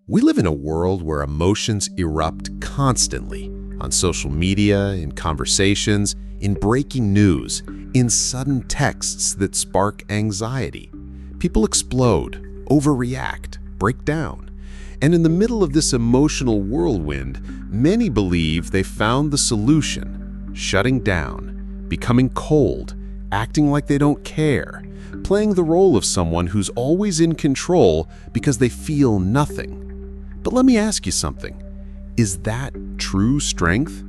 We live in a world where emotions erupt constantly on social media, in conversations, in breaking news, in sudden texts that spark anxiety. People explode, overreact, break down. And in the middle of this emotional whirlwind, many believe they found the solution: shutting down, becoming cold, acting like they don't care, playing the role of someone who's always in control because they feel nothing. But let me ask you something. Is that true strength?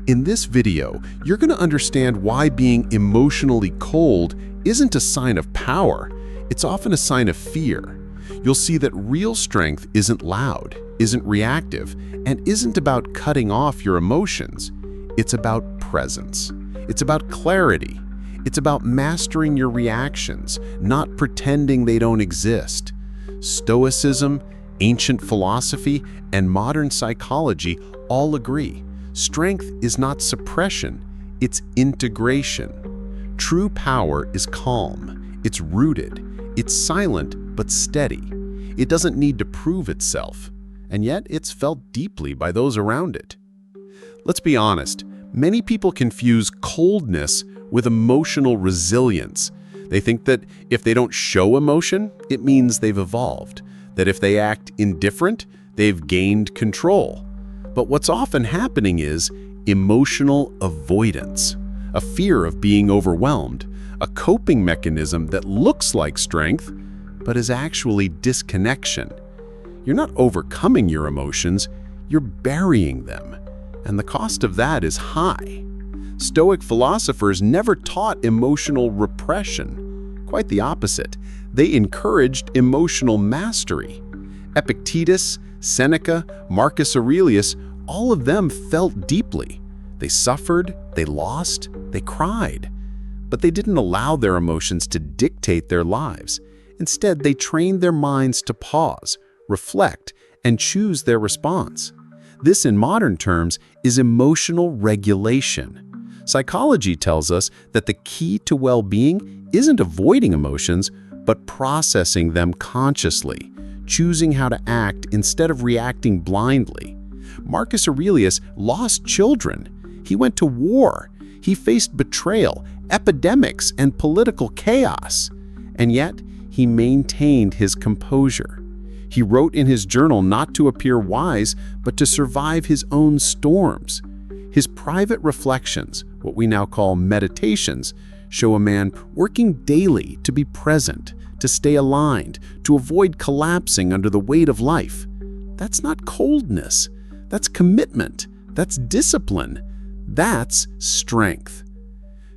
In this video, you're going to understand why being emotionally cold isn't a sign of power. It's often a sign of fear. You'll see that real strength isn't loud, isn't reactive, and isn't about cutting off your emotions. It's about presence. It's about clarity. It's about mastering your reactions, not pretending they don't exist. Stoicism, ancient philosophy, and modern psychology all agree. Strength is not suppression, it's integration. True power is calm, it's rooted, it's silent but steady. It doesn't need to prove itself, and yet it's felt deeply by those around it. Let's be honest, many people confuse coldness with emotional resilience. They think that if they don't show emotion, it means they've evolved. That if they act indifferent, they've gained control. But what's often happening is emotional avoidance, a fear of being overwhelmed, a coping mechanism that looks like strength, but is actually disconnection. You're not overcoming your emotions, you're burying them, and the cost of that is high. Stoic philosophers never taught emotional repression. Quite the opposite. They encouraged emotional mastery. Epictetus, Seneca, Marcus Aurelius, all of them felt deeply. They suffered, they lost, they cried. But they didn't allow their emotions to dictate their lives. Instead, they trained their minds to pause, reflect, and choose their response. This, in modern terms, is emotional regulation. Psychology tells us that the key to well-being isn't avoiding emotions, but processing them consciously, choosing how to act instead of reacting blindly. Marcus Aurelius lost children. He went to war. He faced betrayal, epidemics, and political chaos. And yet, he maintained his composure. He wrote in his journal not to appear wise, but to survive his own storms. His private reflections, what we now call meditations, show a man working daily to be present, to stay aligned, to avoid collapsing under the weight of life. That's not coldness. That's commitment. That's discipline. That's strength.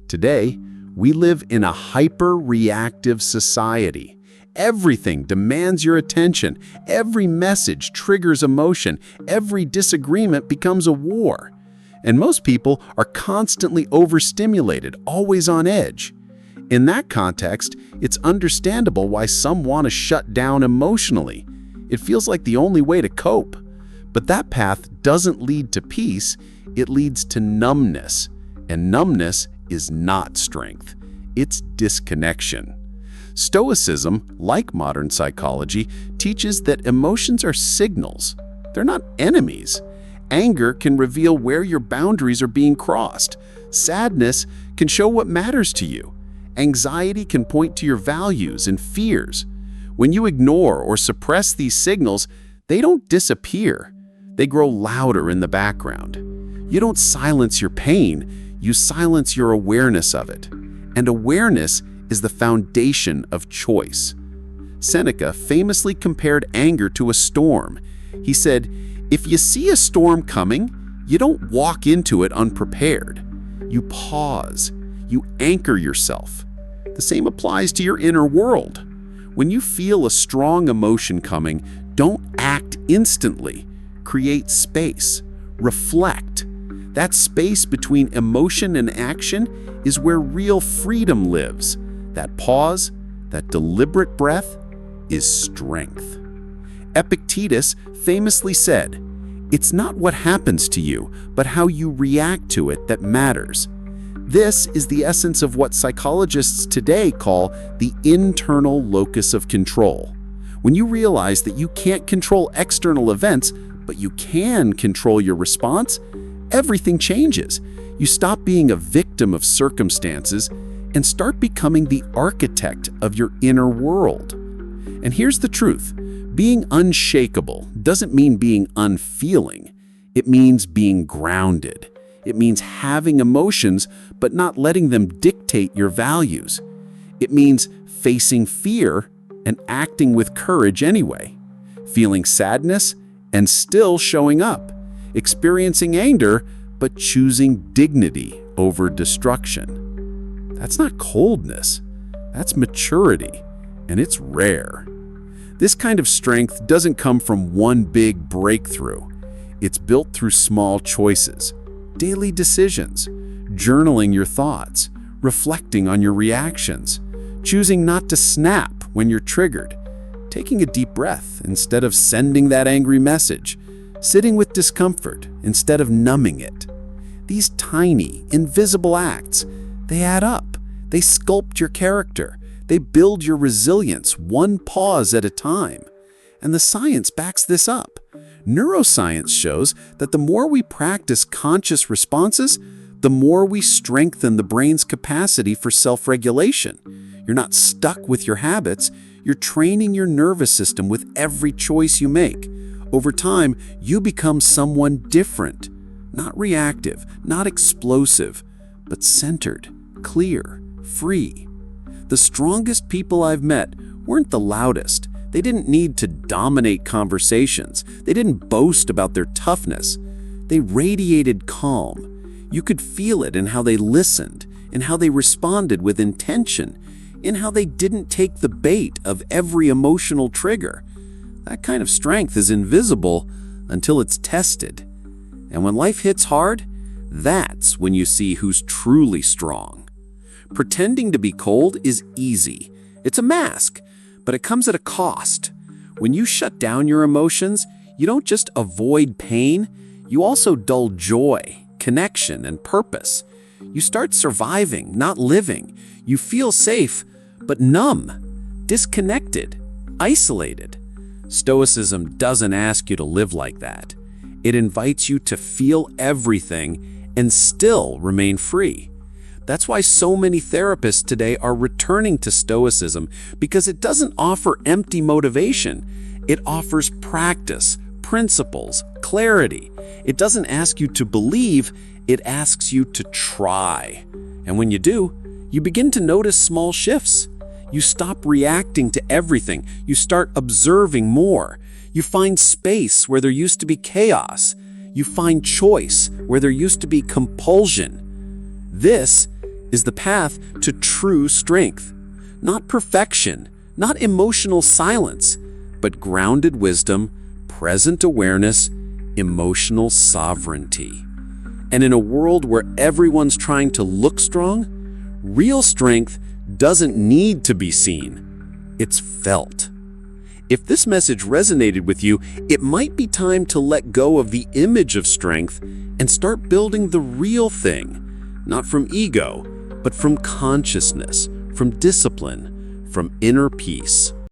Today, we live in a hyper-reactive society. Everything demands your attention. Every message triggers emotion. Every disagreement becomes a war. And most people are constantly overstimulated, always on edge. In that context, it's understandable why some want to shut down emotionally. It feels like the only way to cope. But that path doesn't lead to peace, it leads to numbness. And numbness is not strength, it's disconnection. Stoicism, like modern psychology, teaches that emotions are signals. They're not enemies. Anger can reveal where your boundaries are being crossed. Sadness can show what matters to you. Anxiety can point to your values and fears. When you ignore or suppress these signals, they don't disappear. They grow louder in the background. You don't silence your pain, you silence your awareness of it. And awareness is the foundation of choice. Seneca famously compared anger to a storm. He said, "If you see a storm coming, you don't walk into it unprepared. You pause. You anchor yourself." The same applies to your inner world. When you feel a strong emotion coming, don't act instantly. Create space. Reflect. That space between emotion and action is where real freedom lives. That pause, that deliberate breath, is strength. Epictetus famously said, "It's not what happens to you, but how you react to it that matters." This is the essence of what psychologists today call the internal locus of control. When you realize that you can't control external events, but you can control your response, everything changes. You stop being a victim of circumstances and start becoming the architect of your inner world. And here's the truth. Being unshakable doesn't mean being unfeeling. It means being grounded. It means having emotions, but not letting them dictate your values. It means facing fear and acting with courage anyway. Feeling sadness and still showing up. Experiencing anger, but choosing dignity over destruction. That's not coldness. That's maturity, and it's rare. This kind of strength doesn't come from one big breakthrough. It's built through small choices, daily decisions, journaling your thoughts, reflecting on your reactions, choosing not to snap when you're triggered, taking a deep breath instead of sending that angry message, sitting with discomfort instead of numbing it. These tiny, invisible acts, they add up. They sculpt your character. They build your resilience one pause at a time. And the science backs this up. Neuroscience shows that the more we practice conscious responses, the more we strengthen the brain's capacity for self-regulation. You're not stuck with your habits. You're training your nervous system with every choice you make. Over time, you become someone different. Not reactive, not explosive, but centered, clear, free. The strongest people I've met weren't the loudest. They didn't need to dominate conversations. They didn't boast about their toughness. They radiated calm. You could feel it in how they listened, in how they responded with intention, in how they didn't take the bait of every emotional trigger. That kind of strength is invisible until it's tested. And when life hits hard, that's when you see who's truly strong. Pretending to be cold is easy. It's a mask, but it comes at a cost. When you shut down your emotions, you don't just avoid pain, you also dull joy, connection, and purpose. You start surviving, not living. You feel safe, but numb, disconnected, isolated. Stoicism doesn't ask you to live like that. It invites you to feel everything and still remain free. That's why so many therapists today are returning to Stoicism, because it doesn't offer empty motivation. It offers practice, principles, clarity. It doesn't ask you to believe, it asks you to try. And when you do, you begin to notice small shifts. You stop reacting to everything. You start observing more. You find space where there used to be chaos. You find choice where there used to be compulsion. This is the path to true strength. Not perfection, not emotional silence, but grounded wisdom, present awareness, emotional sovereignty. And in a world where everyone's trying to look strong, real strength doesn't need to be seen. It's felt. If this message resonated with you, it might be time to let go of the image of strength and start building the real thing, not from ego, but from consciousness, from discipline, from inner peace.